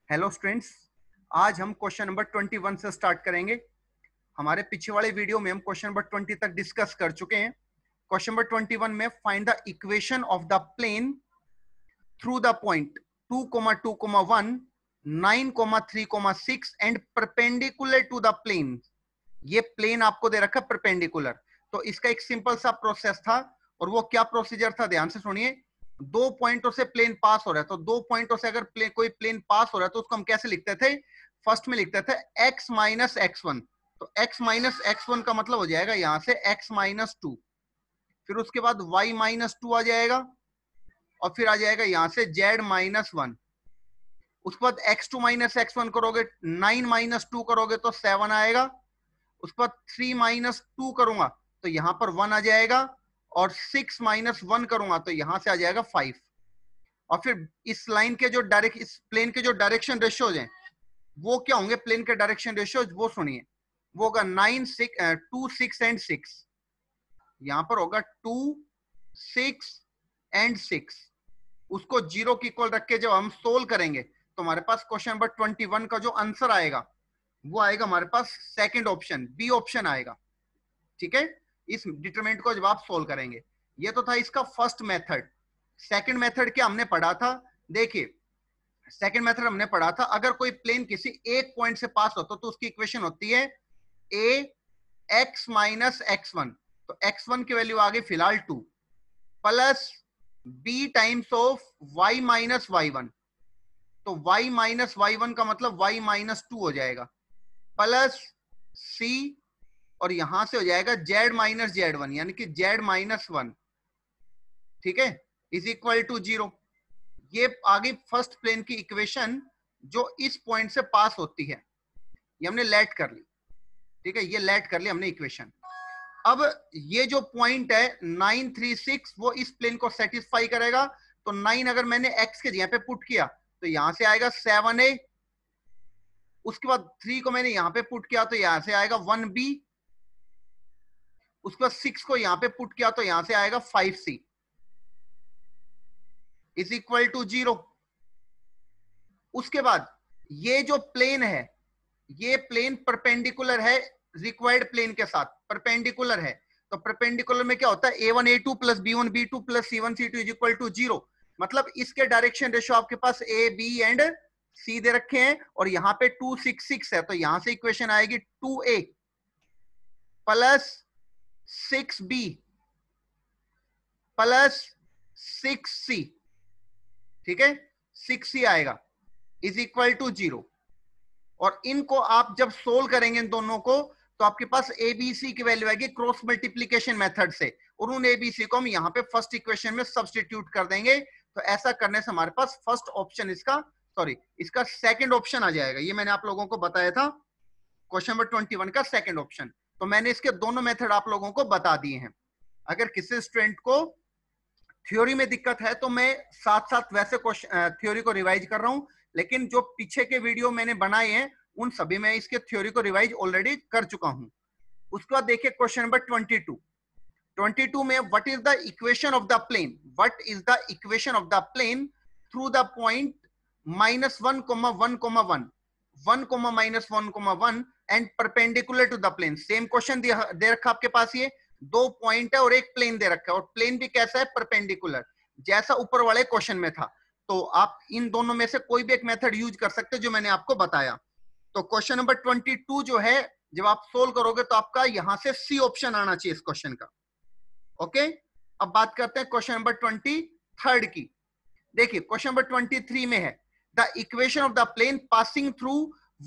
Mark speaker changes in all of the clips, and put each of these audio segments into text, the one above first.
Speaker 1: Hello students, आज हम question number 21 से स्टार्ट करेंगे। हमारे पीछे वाले वीडियो में हम क्वेश्चन नंबर 20 तक डिस्कस कर चुके हैं। क्वेश्चन नंबर 21 में find the equation of the plane through the point 2, 2, 1, 9, 3, 6 and perpendicular to the plane. ये प्लेन आपको दे रखा है परपेंडिकुलर, तो इसका एक सिंपल सा प्रोसेस था। और वो क्या प्रोसीजर था, ध्यान से सुनिए। दो पॉइंटों से प्लेन पास हो रहा है, तो दो पॉइंटों से अगर कोई प्लेन पास हो रहा है तो उसको हम कैसे लिखते थे? फर्स्ट में लिखते थे x माइनस x1। तो x माइनस x1 का मतलब हो जाएगा यहां से x माइनस 2, फिर उसके बाद y माइनस 2 आ जाएगा, और फिर आ जाएगा यहां से z माइनस 1। उसके बाद x2 माइनस x1 करोगे, 9 माइनस 2 करोगे तो 7 आएगा। उसके बाद 3 माइनस 2 करूंगा तो यहां पर 1 आ जाएगा, और 6 माइनस 1 करूंगा तो यहां से आ जाएगा 5। और फिर इस लाइन के जो इस प्लेन के जो डायरेक्शन रेशियोज हैं वो क्या होंगे? प्लेन के डायरेक्शन रेशियोज वो सुनिए, वो होगा 9, 6, 2, 6 एंड 6। यहां पर होगा 2, 6 एंड 6। उसको 0 की इक्वल रख के जब हम सोल्व करेंगे तो हमारे पास क्वेश्चन नंबर 21 का जो आंसर आएगा वो आएगा हमारे पास सेकंड ऑप्शन, बी ऑप्शन आएगा। ठीक है, इस डिटरमिनेंट को जब आप सोल्व करेंगे। ये तो था इसका फर्स्ट मेथड। सेकंड मेथड क्या हमने पढ़ा था? देखिए, सेकंड मेथड हमने पढ़ा था अगर कोई प्लेन किसी एक पॉइंट से पास होता तो उसकी इक्वेशन होती है ए एक्स माइनस x1। तो x1 की वैल्यू आ गई फिलहाल 2, plus b times of y minus y1। तो y माइनस y1 का मतलब y माइनस 2 हो जाएगा, प्लस c, और यहां से हो जाएगा z माइनस z1 यानी कि z माइनस 1। ठीक है, इज इक्वल टू 0। ये आ गई फर्स्ट प्लेन की इक्वेशन जो इस पॉइंट से पास होती है। ये हमने लेट कर ली। ठीक है, ये लेट कर ली हमने इक्वेशन। अब ये जो पॉइंट है 9, 3, 6 वो इस प्लेन को सेटिस्फाई करेगा। तो 9 अगर मैंने x के जगह पे पुट किया तो यहां से आएगा 7a। उसके बाद 3 को मैंने यहां पे पुट किया तो यहां से आएगा 1b। उसके बाद 6 को यहां पे पुट किया तो यहां से आएगा 5c इज इक्वल टू 0। उसके बाद ये जो प्लेन है ये प्लेन परपेंडिकुलर है रिक्वायर्ड प्लेन के साथ, परपेंडिकुलर है। तो परपेंडिकुलर में क्या होता है? a1 a2 plus b1 b2 plus c1 c2 is equal to 0। मतलब इसके डायरेक्शन रेशियो आपके पास a b एंड c दे रखे हैं, और यहाँ पे 2, 6, 6 है, तो यहां से इक्वेशन आएगी 2a plus 6b plus 6c। ठीक है, 6c आएगा इज इक्वल टू 0। और इनको आप जब सोल्व करेंगे इन दोनों को तो आपके पास एबीसी की वैल्यू आएगी क्रॉस मल्टीप्लीकेशन मेथड से, और उन एबीसी को हम यहाँ पे फर्स्ट इक्वेशन में सब्स्टिट्यूट कर देंगे। तो ऐसा करने से हमारे पास फर्स्ट ऑप्शन इसका सेकंड ऑप्शन आ जाएगा। ये मैंने आप लोगों को बताया था क्वेश्चन नंबर 21 का सेकंड ऑप्शन। तो मैंने इसके दोनों मेथड आप लोगों को बता दिए हैं। अगर किसी स्टूडेंट को थ्योरी में दिक्कत है तो मैं साथ साथ वैसे थ्योरी को रिवाइज कर रहा हूं, लेकिन जो पीछे के वीडियो मैंने बनाए हैं उन सभी में इसके थ्योरी को रिवाइज ऑलरेडी कर चुका हूं। उसके बाद देखिए क्वेश्चन नंबर 22 में what is the equation of the plane, what is the equation of the plane through the point -1, 1, 1, 1, -1, 1 and perpendicular to the plane. Same question दे रखा आपके पास, ये दो पॉइंट है और एक प्लेन दे रखा है, और प्लेन भी कैसा है? परपेंडिकुलर, जैसा ऊपर वाले क्वेश्चन में था। तो आप इन दोनों में से कोई भी एक मेथड यूज कर सकते हैं जो मैंने आपको बताया। तो क्वेश्चन नंबर 22 जो है जब आप सोल्व करोगे तो आपका यहां से सी ऑप्शन आना चाहिए इस क्वेश्चन का। ओके, अब बात करते हैं क्वेश्चन नंबर 23 की। देखिए क्वेश्चन नंबर 23 में है the equation of the plane passing through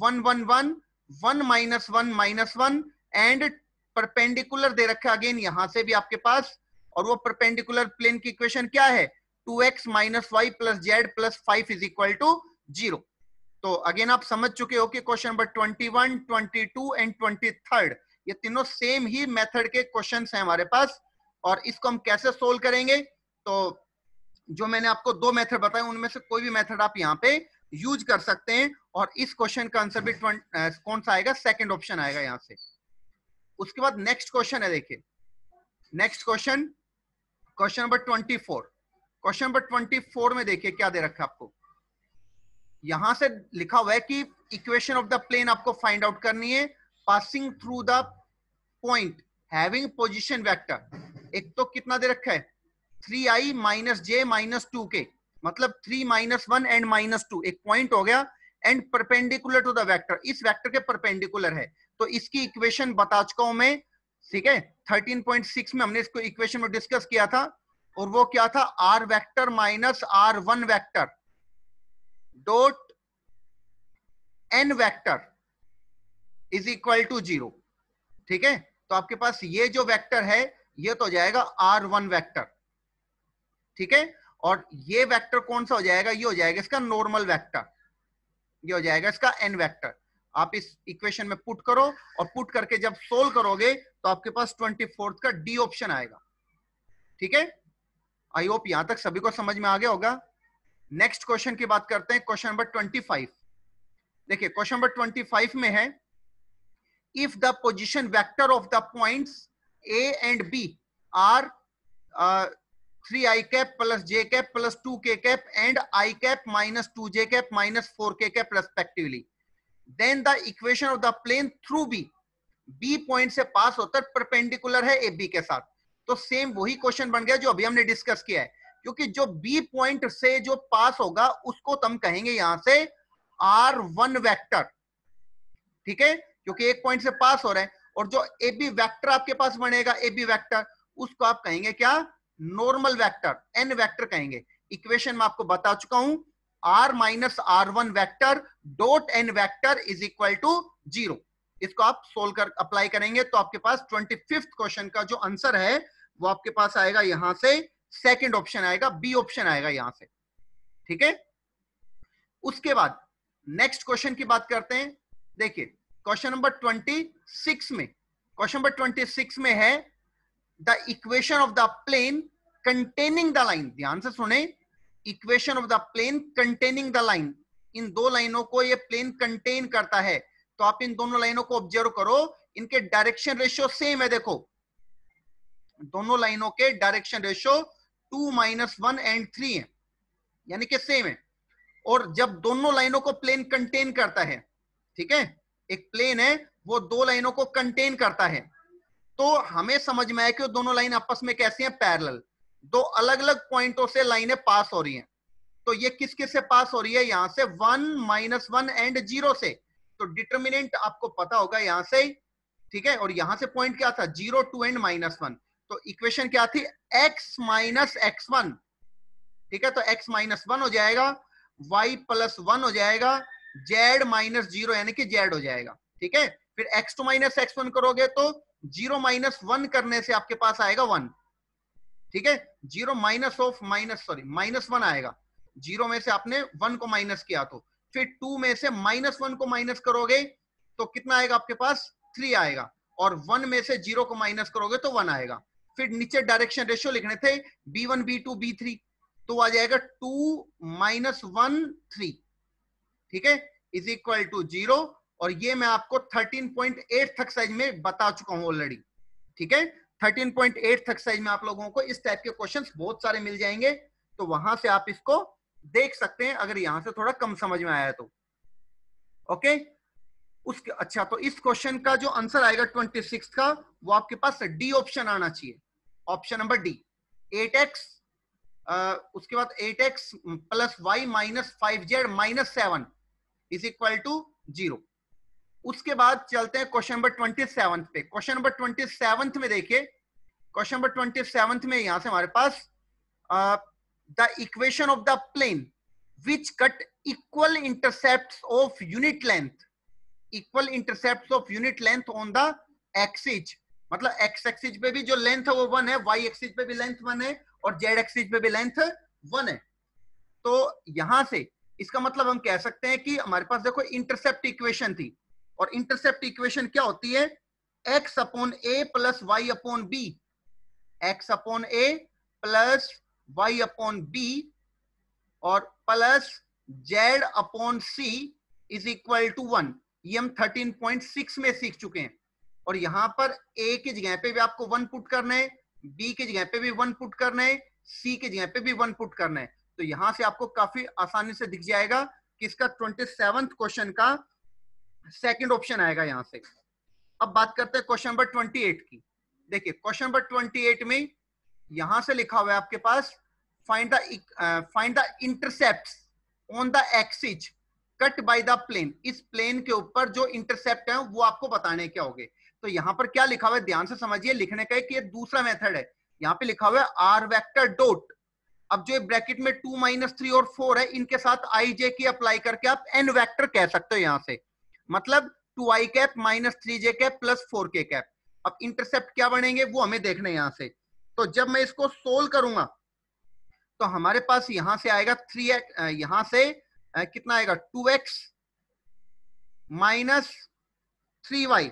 Speaker 1: 1, 1, 1, 1, -1, -1 and perpendicular दे रखा अगेन यहां से भी आपके पास। और वो परपेंडिकुलर प्लेन की इक्वेशन क्या है? 2x minus y plus z plus 5 is equal to 0। तो अगेन आप समझ चुके हो कि क्वेश्चन नंबर 21, 22 एंड 23 ये तीनों सेम ही मेथड के क्वेश्चंस हैं हमारे पास। और इसको हम कैसे सोल्व करेंगे? तो जो मैंने आपको दो मेथड बताए उनमें से कोई भी मेथड आप यहाँ पे यूज कर सकते हैं। और इस क्वेश्चन का आंसर भी कौन सा आएगा? सेकंड ऑप्शन आएगा यहाँ से। उसके बाद नेक्स्ट क्वेश्चन है, देखिए next question, question number 24। Question number 24 में देखिए क्या दे रखा है आपको। यहां से लिखा हुआ है कि इक्वेशन ऑफ द प्लेन आपको फाइंड आउट करनी है passing through the point having position vector. एक तो कितना दे रखा है 3i माइनस जे माइनस 2k, मतलब 3 माइनस 1 एंड माइनस 2 एक पॉइंट हो गया and perpendicular to the vector, इस वेक्टर के परपेंडिकुलर है। तो इसकी इक्वेशन बता चुका हूं मैं, ठीक है। 13.6 में हमने इसको इक्वेशन में डिस्कस किया था और वो क्या था, r vector minus r one vector dot n vector is equal to 0, ठीक है। तो आपके पास ये जो वेक्टर है ये तो हो जाएगा आर वन वेक्टर, ठीक है। और ये वेक्टर कौन सा हो जाएगा, ये हो जाएगा इसका नॉर्मल वेक्टर, ये हो जाएगा इसका एन वेक्टर। आप इस इक्वेशन में पुट करो और पुट करके जब सोल्व करोगे तो आपके पास 24 का डी ऑप्शन आएगा, ठीक है। आई होप यहां तक सभी को समझ में आ गया होगा। नेक्स्ट क्वेश्चन की बात करते हैं, क्वेश्चन नंबर 25। देखिए क्वेश्चन नंबर 25 में है, if the position vector of the points A and B are 3i cap plus j cap plus 2k cap and I cap minus 2j cap minus 4k cap respectively, then the equation of the plane through B point से पास होता है, perpendicular है AB के साथ। तो same वही question बन गया जो अभी हमने डिस्कस किया है, क्योंकि जो B पॉइंट से जो पास होगा उसको तो हम कहेंगे यहां से R1 वेक्टर, ठीक है, क्योंकि एक पॉइंट से पास हो रहे हैं। और जो ए बी वेक्टर आपके पास बनेगा, ए बी वेक्टर, उसको आप कहेंगे क्या, नॉर्मल वेक्टर, एन वेक्टर कहेंगे। इक्वेशन में आपको बता चुका हूं, r minus r one vector dot n vector is equal to 0। इसको आप सोल्व कर अप्लाई करेंगे तो आपके पास 25th क्वेश्चन का जो आंसर है वो आपके पास आएगा यहां से, सेकंड ऑप्शन आएगा, बी ऑप्शन आएगा यहां से, ठीक है। उसके बाद नेक्स्ट क्वेश्चन की बात करते हैं। देखिए क्वेश्चन नंबर 26 में, क्वेश्चन नंबर 26 में है the equation of the plane containing the line. ध्यान से सुने, equation of the plane containing the line, इन दो लाइनों को ये प्लेन कंटेन करता है। तो आप इन दोनों लाइनों को ऑब्जर्व करो, इनके डायरेक्शन रेशियो सेम है। देखो दोनों लाइनों के डायरेक्शन रेशियो 2 माइनस 1 एंड 3 है, यानी कि सेम है। और जब दोनों लाइनों को प्लेन कंटेन करता है, ठीक है, एक प्लेन है वो दो लाइनों को कंटेन करता है, तो हमें समझ में आया कि वो दोनों लाइन आपस में कैसी हैं, पैरेलल। दो अलग अलग पॉइंटों से लाइनें पास हो रही हैं। तो ये किस किस से पास हो रही है, यहां से 1 माइनस 1 एंड 0 से। तो डिटर्मिनेंट आपको पता होगा यहां से, ठीक है। और यहां से पॉइंट क्या था, 0 2 एंड माइनस 1। तो इक्वेशन क्या थी, x माइनस x1, ठीक है। तो x माइनस 1 हो जाएगा, y प्लस 1 हो जाएगा, z माइनस 0 यानी कि z हो जाएगा, ठीक है। फिर x2 माइनस x1 करोगे तो 0 माइनस 1 करने से आपके पास आएगा 1, ठीक है। 0 minus of minus, sorry minus 1 आएगा, 0 में से आपने 1 को माइनस किया। तो फिर 2 में से माइनस 1 को माइनस करोगे तो कितना आएगा आपके पास, 3 आएगा। और 1 में से 0 को माइनस करोगे तो 1 आएगा। फिर नीचे डायरेक्शन रेशियो लिखने थे, b1 b2 b3, तो आ जाएगा 2 माइनस 1 3, ठीक है, इज इक्वल टू 0। और ये मैं आपको 13.8 तक साइज में बता चुका हूं ऑलरेडी, ठीक है। 13.8 तक साइज में आप लोगों को इस टाइप के क्वेश्चंस बहुत सारे मिल जाएंगे, तो वहां से आप इसको देख सकते हैं अगर यहां से थोड़ा कम समझ में आया तो, ओके। उसके अच्छा, तो इस क्वेश्चन का जो आंसर आएगा 26 का, वो आपके पास डी ऑप्शन आना चाहिए, ऑप्शन नंबर डी, 8x, उसके बाद 8x plus y minus 5z minus 7 is equal to 0। उसके बाद चलते हैं क्वेश्चन नंबर 27 पे। क्वेश्चन नंबर 27 में देखिए, क्वेश्चन नंबर 27 में यहां से हमारे पास the equation of the plane which cut equal intercepts of unit length, equal intercepts of unit length on the axis, मतलब एक्स एक्सिस पे भी जो लेंथ है वो 1 है, वाई एक्सिस पे भी लेंथ 1 है और जेड एक्सिस पे भी लेंथ 1 है। तो यहां से इसका मतलब हम कह सकते हैं कि हमारे पास देखो इंटरसेप्ट इक्वेशन थी, और इंटरसेप्ट इक्वेशन क्या होती है, x upon a plus y upon b, x upon a plus y upon b और plus z upon c is equal to 1। ये हम 13.6 में सीख चुके हैं। और यहां पर a की जगह पे भी आपको 1 पुट करना है, b की जगह पे भी 1 पुट करना है, c की जगह पे भी 1 पुट करना है। तो यहां से आपको काफी आसानी से दिख जाएगा किसका 27th क्वेश्चन का सेकंड ऑप्शन आएगा यहां से। अब बात करते हैं क्वेश्चन नंबर 28 की। देखिए क्वेश्चन नंबर 28 में यहां से लिखा हुआ है आपके पास find the intercepts on the axis cut by the plane. इस प्लेन के ऊपर जो इंटरसेप्ट है वो आपको बताने क्या होंगे। तो यहां पर क्या लिखा हुआ है ध्यान से समझिए, लिखने का कि ये दूसरा मेथड है। यहाँ पे लिखा हुआ है आर वेक्टर डॉट, अब जो ब्रैकेट में 2 -3 और 4 है इनके साथ आई जे की अप्लाई करके आप एन वेक्टर कह सकते हो यहां से, मतलब 2i cap -3j cap plus 4k cap. अब इंटरसेप्ट क्या बनेंगे वो हमें देखना है यहां से। तो जब मैं इसको सोल्व करूंगा तो हमारे पास यहां से आएगा 3x, यहां से कितना आएगा 2x minus 3y।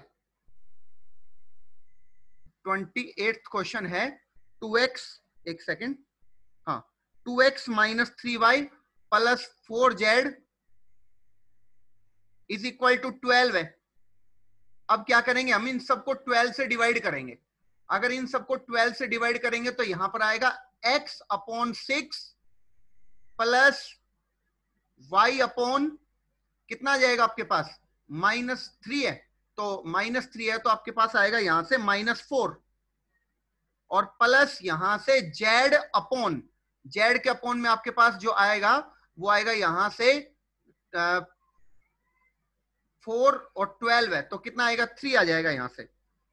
Speaker 1: 28th question है 2x, एक सेकेंड, हाँ 2x minus 3y plus 4z is equal to 12 है। अब क्या करेंगे हम इन सबको 12 से डिवाइड करेंगे। अगर इन सबको 12 से डिवाइड करेंगे तो यहां पर आएगा x upon 6 plus y upon कितना आ जाएगा आपके पास -3 है, तो -3 है तो आपके पास आएगा यहां से -4 और प्लस यहां से z अपॉन, z के अपॉन में आपके पास जो आएगा वो आएगा यहां से 4 और 12 है तो कितना आएगा 3 आ जाएगा यहां से,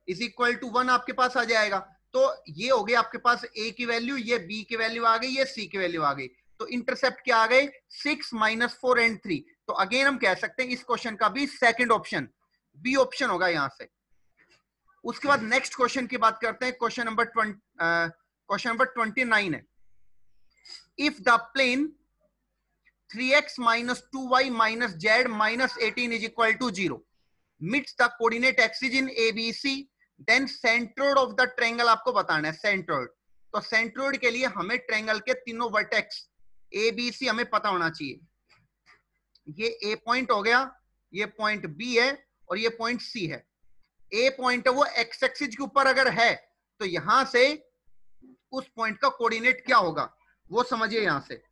Speaker 1: इज इक्वल टू 1 आपके पास आ जाएगा। तो ये हो गया आपके पास a की वैल्यू, ये b की वैल्यू आ गई, ये c की वैल्यू आ गई। तो इंटरसेप्ट क्या आ गए 6 -4 एंड 3। तो अगेन हम कह सकते हैं इस क्वेश्चन का भी सेकंड ऑप्शन बी ऑप्शन होगा यहां से। उसके बाद नेक्स्ट क्वेश्चन की बात करते हैं, क्वेश्चन नंबर 29 है। If the plane 3x minus 2y minus z minus 18 is equal to 0 meets the coordinate axis in ABC, then centroid of the triangle आपको बताना है centroid। तो centroid के लिए हमें ट्रायंगल के तीनों वर्टेक्स ABC हमें पता होना चाहिए। ये A पॉइंट हो गया, ये पॉइंट B है और ये पॉइंट C है। A पॉइंट है वो x एक्सिस के ऊपर अगर है तो यहां से उस पॉइंट का कोऑर्डिनेट क्या होगा वो समझिए यहां से।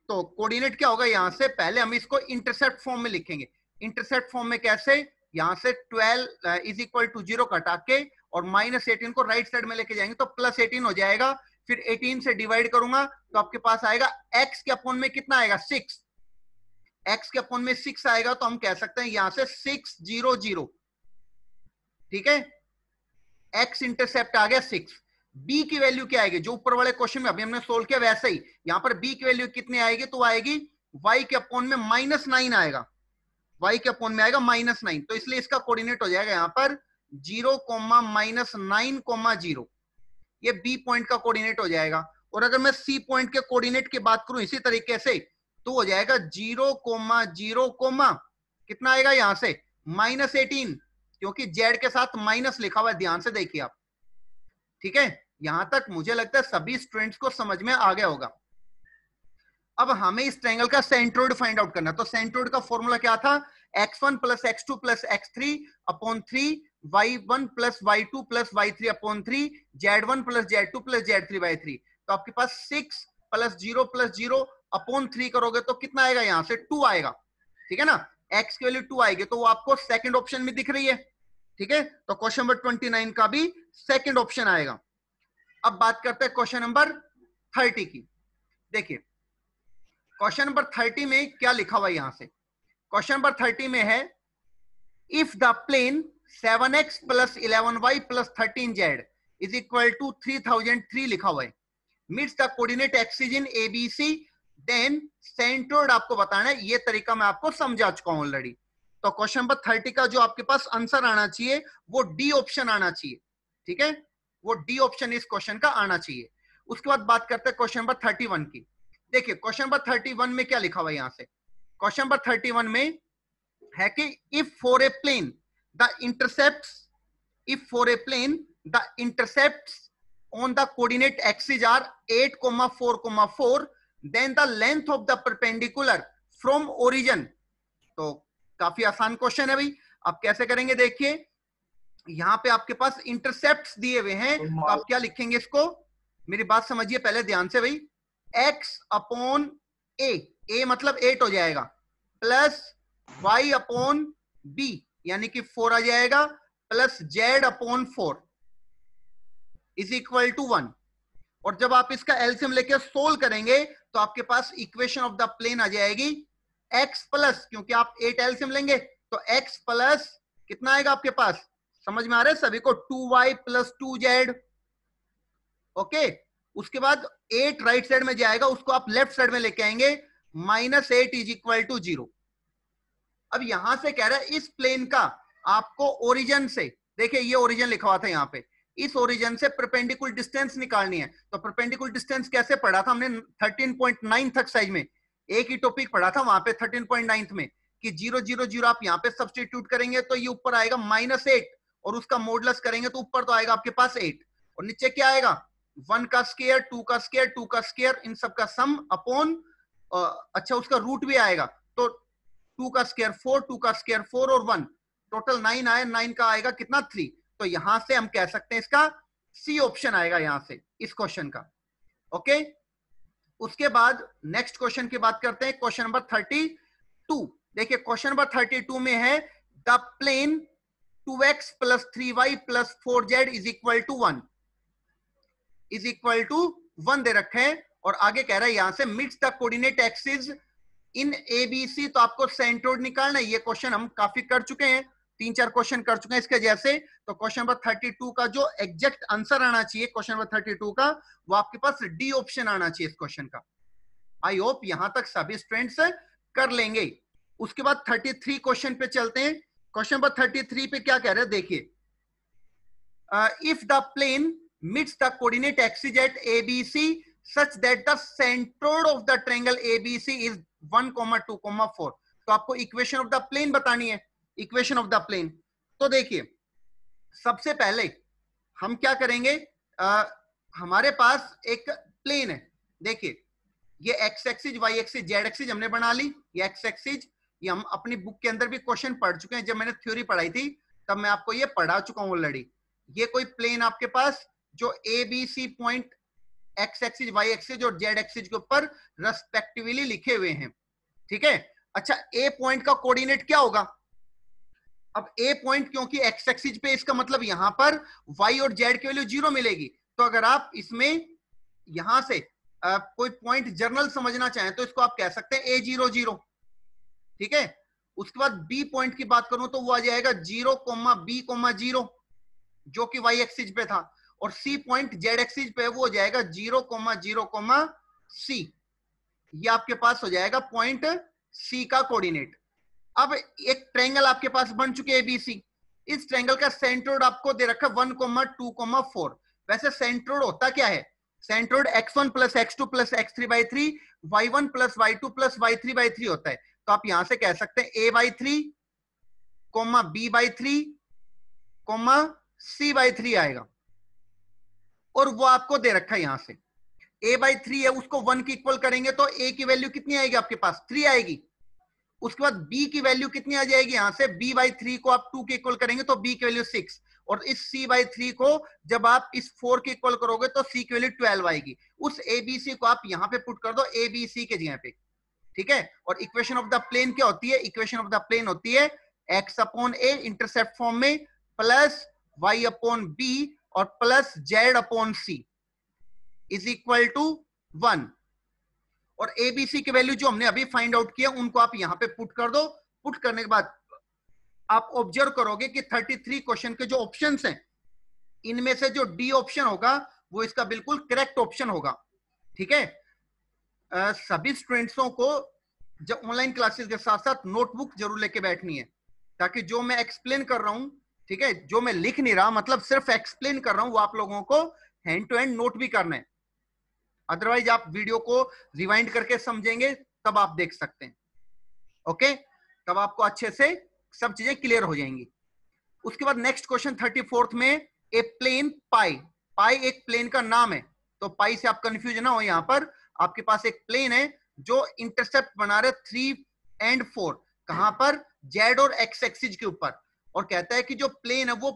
Speaker 1: तो कोऑर्डिनेट क्या होगा यहां से, पहले हम इसको इंटरसेप्ट फॉर्म में लिखेंगे। इंटरसेप्ट फॉर्म में कैसे, यहां से 12 इज इक्वल टू 0 कटा के और -18 को राइट साइड में लेके जाएंगे तो +18 हो जाएगा। फिर 18 से डिवाइड करूंगा तो आपके पास आएगा x के अपॉन में कितना आएगा 6, x के अपॉन में 6 आएगा तो हम कह सकते हैं यहां से 6 0 0, ठीक है। x इंटरसेप्ट आ गया 6। b की वैल्यू क्या आएगी, जो ऊपर वाले क्वेश्चन में अभी हमने सोल्व किया वैसे ही यहां पर b की वैल्यू कितनी आएगी, तो आएगी y के अपॉन में -9 आएगा, y के अपॉन में आएगा -9। तो इसलिए इसका कोऑर्डिनेट हो जाएगा यहां पर 0, -9, 0। ये b पॉइंट का कोऑर्डिनेट हो जाएगा। और अगर मैं c पॉइंट के कोऑर्डिनेट की बात करूं इसी तरीके से तो हो जाएगा 0, 0, कितना आएगा यहां से -18, क्योंकि z के साथ माइनस लिखा हुआ है, ध्यान से देखिए आप, ठीक है। यहां तक मुझे लगता है सभी स्टूडेंट्स को समझ में आ गया होगा। अब हमें इस ट्रायंगल का सेंट्रोइड फाइंड आउट करना है। तो सेंट्रोइड का फॉर्मूला क्या था, x1 + x2 + x3 upon 3, y1 + y2 + y3 upon 3, z1 + z2 + z3/3। तो आपके पास 6 + 0 + 0 अपॉन 3 करोगे तो कितना आएगा, यहां से 2 आएगा, ठीक है ना। x की वैल्यू 2 आएगी तो वो आपको सेकंड ऑप्शन में दिख रही है, ठीक है। तो क्वेश्चन नंबर 29 का भी सेकंड ऑप्शन आएगा। अब बात करते हैं क्वेश्चन नंबर 30 की। देखिए क्वेश्चन नंबर 30 में क्या लिखा हुआ है यहां से, क्वेश्चन नंबर 30 में है if the plane 7x + 11y + 13z is equal to 3003 लिखा हुआ है, meets the coordinate axis in ABC, then centroid आपको बताना है। ये तरीका मैं आपको समझा चुका हूं ऑलरेडी। तो क्वेश्चन नंबर 30 का जो आपके पास आंसर आना चाहिए वो डी ऑप्शन आना चाहिए, ठीक है, वो डी ऑप्शन इस क्वेश्चन का आना चाहिए। उसके बाद बात करते हैं क्वेश्चन नंबर 31 की। देखिए क्वेश्चन नंबर 31 में क्या लिखा हुआ है यहां से, क्वेश्चन नंबर 31 में है कि if for a plane the intercepts on the coordinate axes are 8, 4, 4, then the length of the perpendicular from origin। तो काफी आसान क्वेश्चन है भाई। आप कैसे करेंगे, देखिए यहां पे आपके पास इंटरसेप्ट्स दिए हुए हैं तो आप क्या लिखेंगे इसको, मेरी बात समझिए पहले ध्यान से भाई, x अपॉन a मतलब 8 हो जाएगा प्लस y अपॉन b यानी कि 4 आ जाएगा plus z upon 4 is equal to 1। और जब आप इसका एलसीएम लेके सोल्व करेंगे तो आपके पास इक्वेशन ऑफ द प्लेन आ जाएगी x प्लस, क्योंकि आप 8 एलसीएम लेंगे तो x प्लस कितना आएगा आपके पास, समझ में आ रहा है सभी को, 2y प्लस 2z। ओके, उसके बाद 8 राइट साइड में जाएगा, उसको आप लेफ्ट साइड में लेके आएंगे, -8 इज इक्वल टू 0। अब यहां से कह रहा है इस प्लेन का आपको ओरिजिन से, देखिए ये ओरिजिन लिखा हुआ था यहाँ पे, इस ओरिजिन से परपेंडिकुलर डिस्टेंस निकालनी है। तो परपेंडिकुलर डिस्टेंस कैसे पढ़ा था हमने 13.9 तक साइज में, एक ही टॉपिक पढ़ा था वहां पे 13.9 में, कि 0 0 0 आप यहाँ पे सब्स्टिट्यूट करेंगे तो ये ऊपर आएगा -8 और उसका मॉडुलस करेंगे तो ऊपर तो आएगा आपके पास 8 और नीचे क्या आएगा 1 का स्क्वायर 2 का स्क्वायर 2 का स्क्वायर, इन सब का सम अपॉन अच्छा उसका रूट भी आएगा, तो 2 का स्क्वायर 4, 2 का स्क्वायर 4 और 1 टोटल 9 आया, 9 का आएगा कितना 3। तो यहां से हम कह सकते हैं इसका सी ऑप्शन आएगा यहां से इस क्वेश्चन का। ओके, उसके बाद नेक्स्ट क्वेश्चन की बात करते हैं, क्वेश्चन नंबर 32। देखिए क्वेश्चन नंबर 32 में है the plane 2x plus 3y plus 4z is equal to 1 is equal to 1 दे रखे हैं, और आगे कह रहा है यहां से meets the coordinate axis in ABC। तो आपको सेंट्रोइड निकालना है, ये क्वेश्चन हम काफी कर चुके हैं, 3-4 क्वेश्चन कर चुके हैं इसके जैसे। तो क्वेश्चन नंबर 32 का जो एग्जैक्ट आंसर आना चाहिए क्वेश्चन नंबर 32 का, वो आपके पास डी ऑप्शन आना चाहिए इस क्वेश्चन का। आई होप यहां तक सभी स्टूडेंट्स कर लेंगे। उसके बाद 33 क्वेश्चन पे चलते हैं। क्वेश्चन नंबर 33 पे क्या कह रहे हैं देखिए, if the plane meets the coordinate axis at ABC such that the centroid of the triangle ABC is 1, 2, 4। तो आपको इक्वेशन ऑफ द प्लेन बतानी है, इक्वेशन ऑफ द प्लेन। तो देखिए सबसे पहले हम क्या करेंगे, हमारे पास एक प्लेन है, देखिए ये x axis y axis z axis हमने बना ली, ये एक्स एक्सिस ये हम अपनी बुक के अंदर भी क्वेश्चन पढ़ चुके हैं, जब मैंने थ्योरी पढ़ाई थी तब मैं आपको ये पढ़ा चुका हूं ऑलरेडी। ये कोई प्लेन आपके पास जो A B C point x axis y axis और जेड एक्सिस के ऊपर रेस्पेक्टिवली लिखे हुए हैं, ठीक है। अच्छा ए पॉइंट का कोऑर्डिनेट क्या होगा, अब ए पॉइंट क्योंकि एक्स एक्सिस पे, इसका मतलब यहां पर वाई और जेड की वैल्यू 0 मिलेगी। तो अगर आप इसमें यहां से कोई पॉइंट जर्नल समझना चाहें तो इसको आप कह सकते हैं A0 0, ठीक है। उसके बाद बी पॉइंट की बात करूं तो वो आ जाएगा 0, B, 0 जो कि वाई एक्सिस पे था, और सी पॉइंट जेड एक्सिस पे वो हो जाएगा 0, 0, C। ये आपके पास हो जाएगा पॉइंट सी का कोऑर्डिनेट। अब एक ट्रायंगल आपके पास बन चुके हैं ABC, इस ट्रायंगल का सेंट्रोइड आपको दे रखा 1, 2, 4। वैसे सेंट्रोइड होता क्या है, centroid x1 plus x2 plus x3/3 y1 plus y2 plus y3/3 होता है। तो आप यहां से कह सकते हैं a/3, b/3, c/3 आएगा, और वो आपको दे रखा है यहां से a/3 है, उसको 1 की इक्वल करेंगे तो a की वैल्यू कितनी आएगी आपके पास 3 आएगी। उसके बाद b की वैल्यू कितनी आ जाएगी, यहां से b/3 को आप 2 के इक्वल करेंगे तो b की वैल्यू 6, और इस c/3 को जब आप इस 4 के इक्वल करोगे तो c की वैल्यू 12 आएगी। उस abc को आप यहां पे पुट कर दो abc के जगह पे, ठीक है। और इक्वेशन ऑफ द प्लेन क्या होती है, इक्वेशन ऑफ द प्लेन होती है x upon a intercept form में प्लस y अपॉन b और plus z upon c is equal to 1। और एबीसी की वैल्यू जो हमने अभी फाइंड आउट किया उनको आप यहां पे पुट कर दो। पुट करने के बाद आप ऑब्जर्व करोगे कि 33 क्वेश्चन के जो ऑप्शंस हैं इनमें से जो डी ऑप्शन होगा वो इसका बिल्कुल करेक्ट ऑप्शन होगा, ठीक है। सभी स्टूडेंट्सों को जब ऑनलाइन क्लासेस के साथ साथ नोटबुक जरूर लेके बैठनी है, ताकि जो मैं एक्सप्लेन कर रहा हूं, ठीक है, जो मैं लिख नहीं रहा मतलब सिर्फ एक्सप्लेन कर रहा हूं, वो आप लोगों को हैंड टू हैंड नोट भी करना है। अदरवाइज आप वीडियो को रिवाइंड करके समझेंगे तब आप देख सकते हैं, ओके, तब आपको अच्छे से सब चीजें क्लियर हो जाएंगी। उसके बाद नेक्स्ट क्वेश्चन 34th में ए प्लेन पाई, पाई एक प्लेन का नाम है, तो पाई से आप कंफ्यूज ना हो, यहां पर आपके पास एक प्लेन है जो इंटरसेप्ट बना रहे 3 और 4, कहां पर जेड और एक्स एक्सिस के ऊपर, और कहता है कि जो प्लेन है वो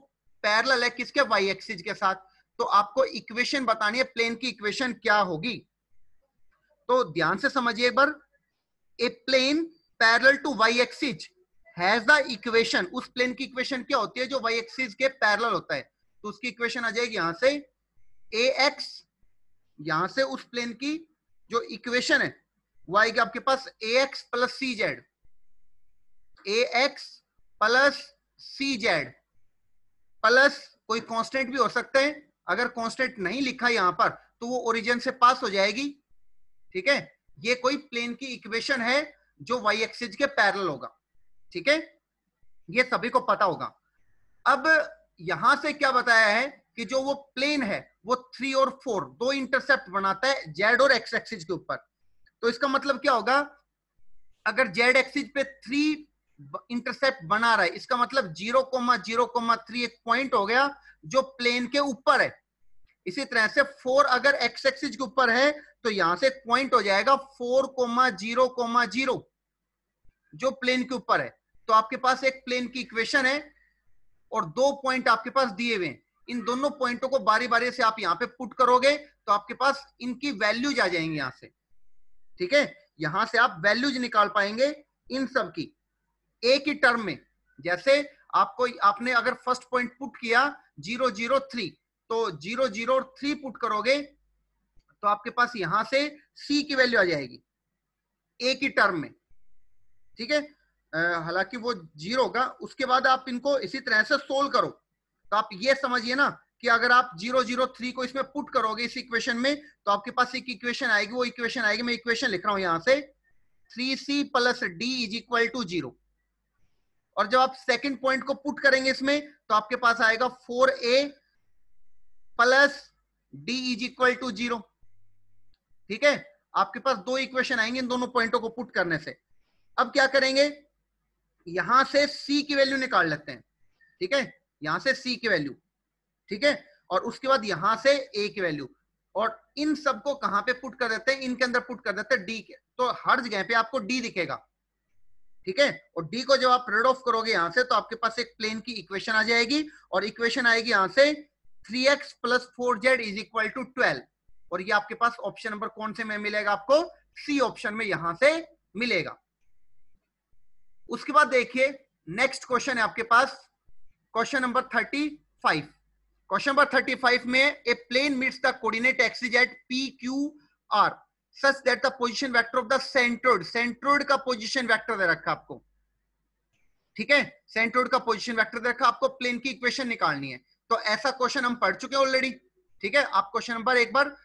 Speaker 1: पैरेलल है किसके वाई एक्सिस के साथ। तो आपको इक्वेशन बतानी है, प्लेन की इक्वेशन क्या होगी। तो ध्यान से समझिए एक बार, a plane parallel to y axis has the equation, उस प्लेन की इक्वेशन क्या होती है जो वाई एक्सिस के पैरेलल होता है, तो उसकी इक्वेशन आ जाएगी यहां से ax, यहां से उस प्लेन की जो इक्वेशन है वो आएगी आपके पास ax प्लस सी जेड, ax प्लस सी जेड प्लस कोई कांस्टेंट भी हो सकता है, अगर कांस्टेंट नहीं लिखा यहां पर तो वो ओरिजिन से पास हो जाएगी, ठीक है। ये कोई प्लेन की इक्वेशन है जो वाई एक्सिस के पैरेलल होगा, ठीक है, ये सभी को पता होगा। अब यहां से क्या बताया है कि जो वो प्लेन है वो 3 और 4 दो इंटरसेप्ट बनाता है जेड और एक्स एक्सिस के ऊपर, तो इसका मतलब क्या होगा, अगर जेड एक्सिस पे 3 इंटरसेप्ट बना रहा है, इसका मतलब 0,0,3 एक पॉइंट हो गया जो प्लेन के ऊपर है। इसी तरह से 4 अगर एक्स एक्सिस के ऊपर है तो यहां से एक पॉइंट हो जाएगा 4,0,0 जो प्लेन के ऊपर है। तो आपके पास एक प्लेन की इक्वेशन है और 2 पॉइंट आपके पास दिए हुए हैं, इन दोनों पॉइंटों को बारी बारी से आप यहां पे पुट करोगे तो आपके पास इनकी वैल्यूज आ जाएंगी यहां से, ठीक है। यहां से आप वैल्यूज निकाल पाएंगे इन सब की एक ही टर्म में। जैसे आपने अगर फर्स्ट पॉइंट पुट किया 0,0,3 तो 0,0,3 पुट करोगे तो आपके पास यहां से c की वैल्यू आ जाएगी एक ही टर्म में, ठीक है। हालांकि वो 0 होगा, उसके बाद आप इनको इसी तरह से सोल्व करो तो आप ये समझिए ना कि अगर आप 0,0,3 को इसमें पुट करोगे इस इक्वेशन में तो आपके पास एक इक्वेशन आएगी, वो इक्वेशन आएगी, मैं इक्वेशन लिख रहा हूं यहां से 3c plus d is equal to 0। और जब आप सेकंड पॉइंट को पुट करेंगे इसमें तो आपके पास आएगा 4a plus d is equal to 0, ठीक है। आपके पास दो इक्वेशन आएंगे इन दोनों पॉइंटों को पुट करने से। अब क्या करेंगे, यहां से c की वैल्यू निकाल लेते हैं, ठीक है, यहां से c की वैल्यू, ठीक है, और उसके बाद यहां से a की वैल्यू, और इन सबको कहां पे पुट कर देते हैं, इनके अंदर पुट कर देते हैं d के, तो हर जगह पे आपको d दिखेगा, ठीक है। और d को जब आप रीड ऑफ करोगे यहां से तो आपके पास एक प्लेन की इक्वेशन आ जाएगी, और इक्वेशन आएगी यहां से 3x plus 4z is equal to 12, और ये आपके पास ऑप्शन नंबर कौन से में मिलेगा, आपको सी ऑप्शन में यहां से मिलेगा। उसके बाद देखिए नेक्स्ट क्वेश्चन है आपके पास क्वेश्चन नंबर 35। क्वेश्चन नंबर 35 में a plane meets the coordinate axis at P Q R such that the position vector of the centroid, centroid का पोजीशन वेक्टर दे रखा आपको, ठीक है, सेंट्रोइड का पोजीशन वेक्टर दे रखा, आपको प्लेन की इक्वेशन निकालनी है। तो ऐसा क्वेश्चन हम पढ़ चुके हैं ऑलरेडी, ठीक है। आप क्वेश्चन नंबर एक बार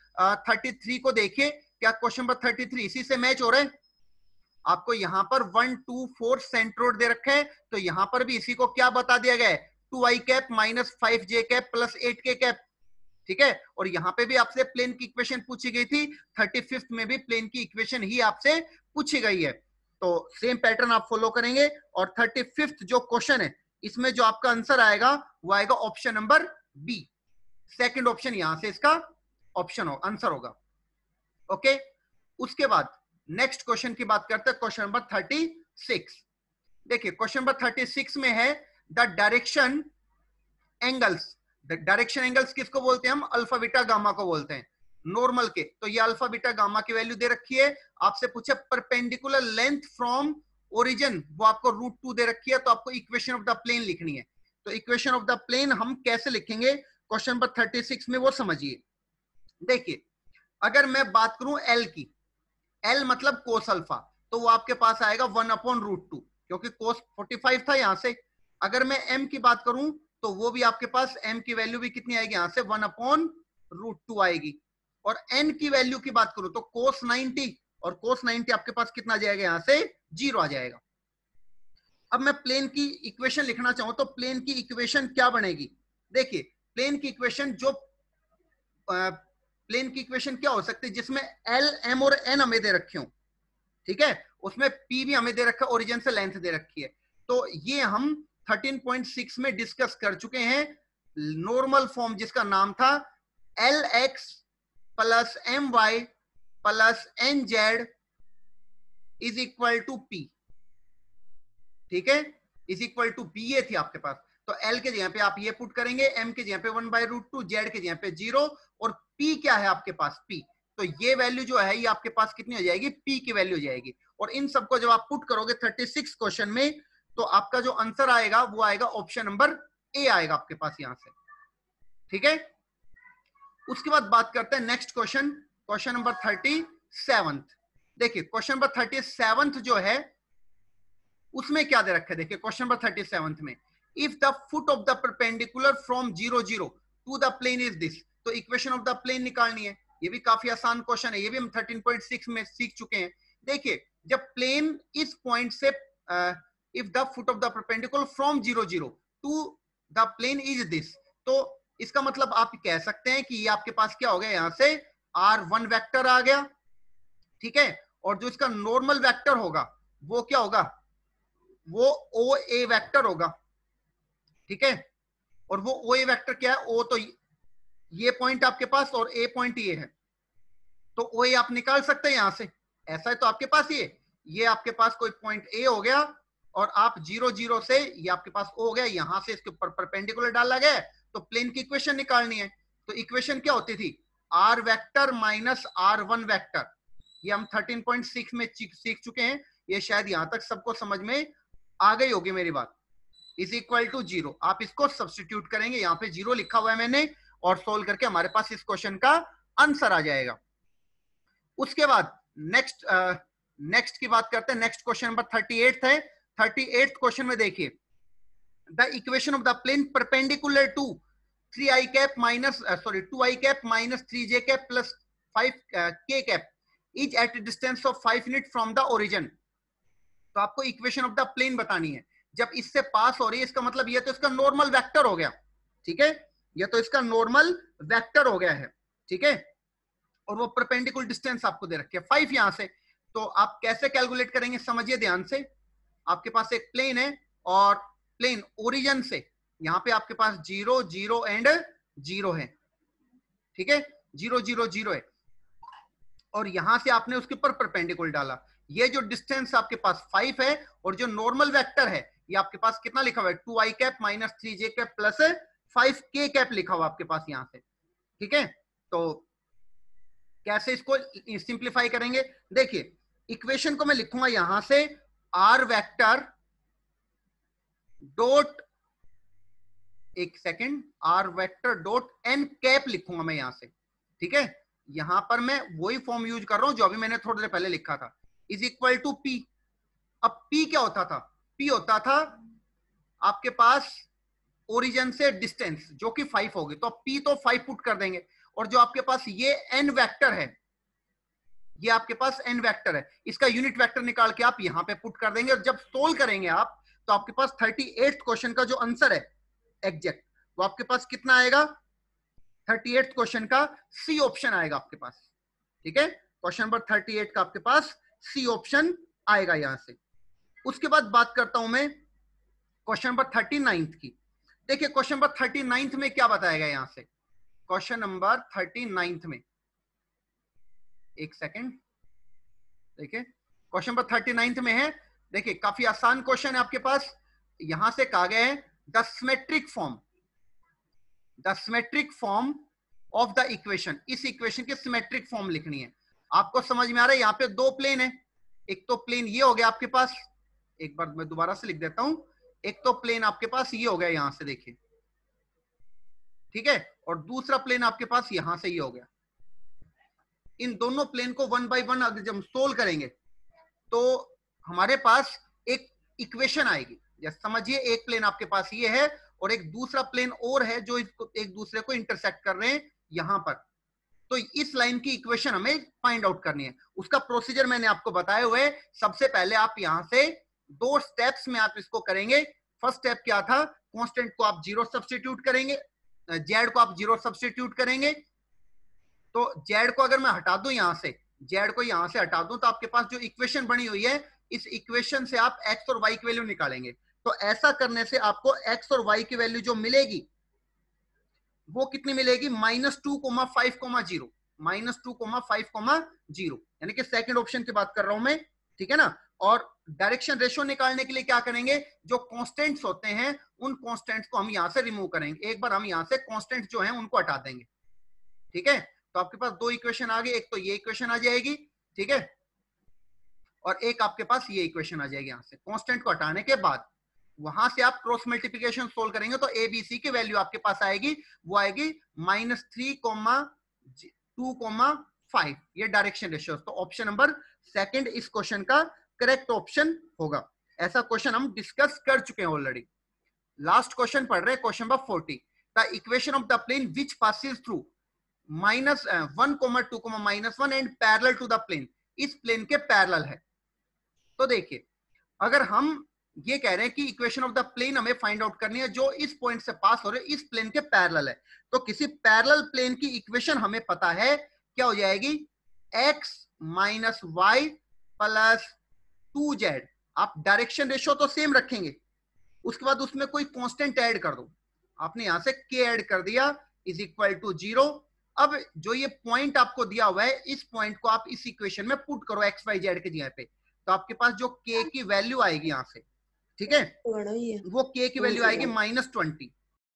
Speaker 1: 33 को देखिए, क्या क्वेश्चन नंबर 33 इसी से मैच हो रहा है। आपको यहां पर 1 2 4 सेंट्रोइड दे रखे हैं, तो यहां पर भी इसी को क्या बता दिया गया है, 2i cap minus 5j cap plus 8k cap, ठीक है। और यहां पे भी आपसे प्लेन की इक्वेशन पूछी गई थी, 35th में भी प्लेन की इक्वेशन ही आपसे पूछी गई है, तो सेम पैटर्न आप फॉलो करेंगे। और 35th जो क्वेश्चन है इसमें जो आपका आंसर आएगा वो आएगा option number B, second option यहां से इसका ऑप्शन हो आंसर होगा, ओके। उसके बाद नेक्स्ट क्वेश्चन की बात करते हैं, क्वेश्चन नंबर 36। देखिए क्वेश्चन नंबर 36 में है the direction angles, direction angles किसको बोलते हैं हम, अल्फा बीटा गामा को बोलते हैं नॉर्मल के। तो ये अल्फा बीटा गामा की वैल्यू दे रखी है, आपसे पूछे परपेंडिकुलर लेंथ फ्रॉम ओरिजिन, वो आपको √2 दे रखी है, तो आपको इक्वेशन ऑफ द प्लेन लिखनी है। तो इक्वेशन ऑफ द प्लेन हम कैसे लिखेंगे क्वेश्चन नंबर 36 में, वो समझिए। देखिए अगर मैं बात करूं एल की, एल मतलब कोस अल्फा, तो वो आपके पास आएगा 1/√2, क्योंकि कोस 45 था यहां से। अगर मैं एम की बात करूं तो वो भी आपके पास एम की वैल्यू भी कितनी आएगी, यहां से 1/√2 आएगी। और एन की वैल्यू की बात करूं तो कोस 90, और कोस 90 आपके पास कितना जाएगा, यहां से 0 आ जाएगा। अब मैं प्लेन की इक्वेशन लिखना चाहूं तो प्लेन की इक्वेशन क्या बनेगी, देखिए प्लेन की इक्वेशन जो प्लेन की इक्वेशन क्या हो सकती है जिसमें एल एम और एन हमें दे रखे हो, ठीक है, उसमें पी भी हमें दे रखा है, ओरिजिन से लेंथ दे रखी है। तो ये हम 13.6 में डिस्कस कर चुके हैं नॉर्मल फॉर्म जिसका नाम था l x plus m y plus n z is equal to p, ठीक है, इज इक्वल टू पी, ये थी आपके पास। तो एल के जगह पे आप ये पुट करेंगे, एम के जगह पे 1/√2, जेड के जगह पे 0, और पी क्या है आपके पास, पी तो ये वैल्यू जो है ये आपके पास कितनी हो जाएगी, पी की वैल्यू हो जाएगी। और इन सबको जब आप पुट करोगे 36 क्वेश्चन में, तो आपका जो आंसर आएगा वो आएगा ऑप्शन नंबर ए आएगा आपके पास यहां से। ठीक है, उसके बाद बात करते हैं नेक्स्ट क्वेश्चन, क्वेश्चन नंबर 37। देखिए क्वेश्चन नंबर 37 जो है उसमें क्या दे रखा है, देखिए क्वेश्चन नंबर 37 में, if the foot of the perpendicular from 0 0 to the plane is this, तो इक्वेशन ऑफ द प्लेन निकालनी है। ये भी काफी आसान क्वेश्चन है, ये भी हम 13.6 में सीख चुके हैं। देखिए जब प्लेन इस पॉइंट से if the foot of the perpendicular from 0 0 to the plane is this, तो इसका मतलब आप कह सकते हैं कि ये आपके पास क्या हो गया, यहां से R1 वेक्टर आ गया। ठीक है, और जो इसका नॉर्मल वेक्टर होगा वो क्या होगा, वो OA वेक्टर होगा। ठीक है, और वो OA वेक्टर क्या है, O तो ये पॉइंट आपके पास और A पॉइंट ये है, तो OA आप निकाल सकते हैं यहां से। ऐसा है तो आपके पास ये आपके पास कोई पॉइंट A हो गया, और आप 0 0 से ये आपके पास O हो गया, यहां से इसके ऊपर परपेंडिकुलर डाला गया, तो प्लेन की इक्वेशन निकालनी है। तो इक्वेशन क्या होती थी, R vector minus R1 vector. ये हम 13.6 में सीख चुके हैं, ये शायद यहां तक सबको समझ में आ गई होगी मेरी बात। इज इक्वल टू 0, आप इसको सब्स्टिट्यूट करेंगे, यहाँ पे 0 लिखा हुआ है मैंने, और सोल्व करके हमारे पास इस क्वेश्चन का आंसर आ जाएगा। उसके बाद नेक्स्ट की बात करते हैं, नेक्स्ट क्वेश्चन नंबर 38 है। 38 क्वेश्चन में देखिए, the equation of the plane perpendicular to 3i cap minus 2i cap minus 3j cap plus 5k cap is at distance of 5 unit from the origin. तो आपको equation of the plane बतानी है। जब इससे पास हो रही है, इसका मतलब ये तो इसका नॉर्मल वेक्टर हो गया। ठीक है, ये तो इसका नॉर्मल वेक्टर हो गया है। ठीक है, और वो परपेंडिकुलर डिस्टेंस आपको दे रखे 5 यहां से। तो आप कैसे कैलकुलेट करेंगे, समझिए ध्यान से। आपके पास एक प्लेन है, और प्लेन ओरिजिन से यहां पे आपके पास 0 0 एंड 0 है। ठीक है, 0 0 0 है, और यहां से आपने उसके ऊपर परपेंडिकुलर डाला। ये जो डिस्टेंस आपके पास 5 है, और जो नॉर्मल वेक्टर है ये आपके पास कितना लिखा हुआ है, 2i cap minus 3j cap plus 5k cap लिखा हुआ आपके पास यहां से। ठीक है, तो कैसे इसको सिंप्लीफाई करेंगे, देखिए इक्वेशन को मैं लिखूंगा यहां से R वेक्टर डॉट, एक second, R vector dot n cap लिखूंगा मैं यहां से। ठीक है, यहां पर मैं वही फॉर्म यूज कर रहा हूं जो अभी मैंने थोड़ी देर पहले लिखा था, इज इक्वल टू P। अब P क्या होता था, P होता था आपके पास ओरिजिन से डिस्टेंस जो कि 5 होगी, तो P तो 5 पुट कर देंगे, और जो आपके पास ये n वेक्टर है, ये आपके पास n वेक्टर है, इसका यूनिट वेक्टर निकाल के आप यहां पे पुट कर देंगे, और जब सोल्व करेंगे आप, तो आपके पास 38 क्वेश्चन का जो आंसर है एग्जैक्ट, वो आपके पास कितना आएगा, 38 क्वेश्चन का सी ऑप्शन आएगा आपके पास। ठीक है, क्वेश्चन नंबर 38 का आपके पास सी ऑप्शन आएगा यहां से। उसके बाद बात करता हूं मैं क्वेश्चन नंबर 39 की। देखिए क्वेश्चन नंबर 39 में क्या बताया गया यहां से, क्वेश्चन नंबर 39 में, एक सेकेंड, देखिए क्वेश्चन नंबर 39 में है। देखिए काफी आसान क्वेश्चन है आपके पास। यहां से कहा गया है the symmetric form of the equation, इस इक्वेशन की सिमेट्रिक फॉर्म लिखनी है। आपको समझ में आ रहा है, यहाँ पे दो प्लेन है, एक तो प्लेन ये हो गया आपके पास, एक बार मैं दोबारा से लिख देता हूं, एक तो प्लेन आपके पास ये हो गया यहां से, देखिए। ठीक है, और दूसरा प्लेन आपके पास यहां से ये हो गया। इन दोनों प्लेन को 1 बाय 1 अगर जब सोल्व करेंगे तो हमारे पास एक इक्वेशन आएगी। जैसे समझिए एक प्लेन आपके पास ये है, और एक दूसरा प्लेन और है जो इसको एक दूसरे को इंटरसेक्ट कर रहे हैं यहां पर। तो इस लाइन की इक्वेशन हमें फाइंड आउट करनी है। उसका प्रोसीजर मैंने आपको बताया हुआ है। सबसे पहले आप यहां से 2 स्टेप्स में आप इसको करेंगे। फर्स्ट स्टेप क्या था, कांस्टेंट को आप 0 सब्स्टिट्यूट करेंगे, जेड को आप 0 सब्स्टिट्यूट करेंगे। तो जेड को अगर मैं हटा दूं यहां से, जेड को यहां से हटा दूं, तो आपके पास जो इक्वेशन बनी हुई है, इस इक्वेशन से आप एक्स और वाई की वैल्यू निकालेंगे। तो ऐसा करने से आपको एक्स और वाई की वैल्यू जो मिलेगी वो कितनी मिलेगी, -2,5,0, -2,5,0, यानी कि सेकंड ऑप्शन की बात कर रहा हूं मैं। ठीक है ना, और डायरेक्शन रेशियो निकालने के लिए क्या करेंगे, जो कांस्टेंट्स होते हैं उन कांस्टेंट्स को हम यहां से रिमूव करेंगे। एक बार हम यहां से कांस्टेंट्स जो हैं उनको हटा देंगे। ठीक है, तो आपके पास दो इक्वेशन आ गई, एक तो ये इक्वेशन आ जाएगी, ठीक है, और एक आपके पास ये इक्वेशन आ जाएगी। यहां से कांस्टेंट को हटाने के बाद वहां से आप क्रॉस मल्टीप्लीकेशन सोल्व करेंगे तो एबीसी की वैल्यू आपके पास आएगी, वो आएगी -3,2,5। ये डायरेक्शन रेशियो। तो ऑप्शन नंबर सेकंड इस क्वेश्चन का करेक्ट ऑप्शन होगा। ऐसा क्वेश्चन हम डिस्कस कर चुके हैं ऑलरेडी। लास्ट क्वेश्चन पढ़ रहे हैं, question number 40। The equation of the plane which passes through -1, 2, -1 and parallel to the plane, इस प्लेन के पैरेलल है। तो देखिए, अगर हम ये कह रहे हैं कि इक्वेशन ऑफ द प्लेन हमें फाइंड आउट करनी है जो इस पॉइंट से पास हो रहे हैं, इस प्लेन के पैरेलल है, तो किसी पैरेलल प्लेन की इक्वेशन हमें पता है क्या हो जाएगी, x - y + 2z। आप डायरेक्शन रेशियो तो सेम रखेंगे, उसके बाद उसमें कोई कांस्टेंट ऐड कर दो। आपने यहां से k ऐड कर दिया = 0। अब जो ये पॉइंट आपको दिया हुआ है, इस पॉइंट को आप इस इक्वेशन में पुट करो x y z के जगह पे, तो आपके पास जो k की वैल्यू आएगी यहां से, ठीक है, वो k की वैल्यू आएगी -20।